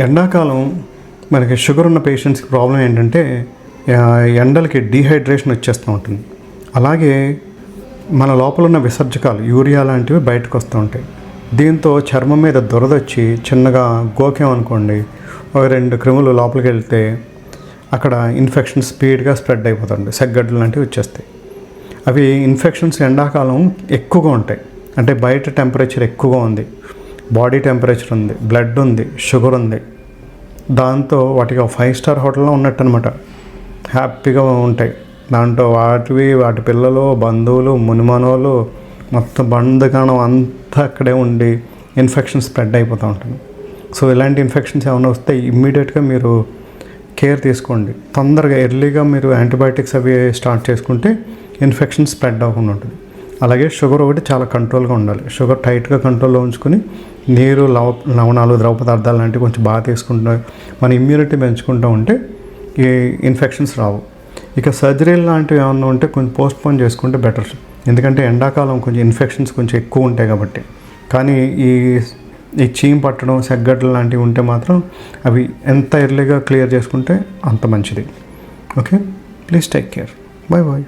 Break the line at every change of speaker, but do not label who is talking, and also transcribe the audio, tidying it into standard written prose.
ఎండాకాలం మనకి షుగర్ ఉన్న పేషెంట్స్కి ప్రాబ్లం ఏంటంటే ఎండలకి డీహైడ్రేషన్ వచ్చేస్తూ ఉంటుంది. అలాగే మన లోపల ఉన్న విసర్జకాలు యూరియా లాంటివి బయటకు వస్తూ ఉంటాయి. దీంతో చర్మం మీద దురదొచ్చి చిన్నగా గోకేమనుకోండి, ఒక 2 క్రిములు లోపలికి వెళ్తే అక్కడ ఇన్ఫెక్షన్ స్పీడ్గా స్ప్రెడ్ అయిపోతుంది. సెగ్గడ్డలు లాంటివి వచ్చేస్తాయి. అవి ఇన్ఫెక్షన్స్ ఎండాకాలం ఎక్కువగా ఉంటాయి. అంటే బయట టెంపరేచర్ ఎక్కువగా ఉంది, బాడీ టెంపరేచర్ ఉంది, బ్లడ్ ఉంది, షుగర్ ఉంది. దాంతో వాటికి 5 స్టార్ హోటల్లో ఉన్నట్టు అనమాట. హ్యాపీగా ఉంటాయి. దాంట్లో వాటి పిల్లలు, బంధువులు, మునిమనోళ్ళు మొత్తం బంధుగానం అంతా అక్కడే ఉండి ఇన్ఫెక్షన్ స్ప్రెడ్ అయిపోతూ ఉంటుంది. సో ఇలాంటి ఇన్ఫెక్షన్స్ ఏమైనా వస్తే ఇమ్మీడియట్గా మీరు కేర్ తీసుకోండి. తొందరగా ఎర్లీగా మీరు యాంటీబయాటిక్స్ అవి స్టార్ట్ చేసుకుంటే ఇన్ఫెక్షన్ స్ప్రెడ్ అవ్వకుండా ఉంటుంది. అలాగే షుగర్ ఒకటి చాలా కంట్రోల్గా ఉండాలి. షుగర్ టైట్గా కంట్రోల్లో ఉంచుకొని నీరు, లవణాలు, ద్రవ పదార్థాలు లాంటివి కొంచెం బాగా తీసుకుంటూ మన ఇమ్యూనిటీ పెంచుకుంటూ ఉంటే ఈ ఇన్ఫెక్షన్స్ రావు. ఇక సర్జరీలు లాంటివి ఏమన్నా ఉంటే కొంచెం పోస్ట్పోన్ చేసుకుంటే బెటర్. ఎందుకంటే ఎండాకాలం కొంచెం ఇన్ఫెక్షన్స్ కొంచెం ఎక్కువ ఉంటాయి కాబట్టి. కానీ ఈ చీమ్ పట్టడం, సెగ్గడ్డలు లాంటివి ఉంటే మాత్రం అవి ఎంత ఎర్లీగా క్లియర్ చేసుకుంటే అంత మంచిది. Okay, please take care. Bye bye.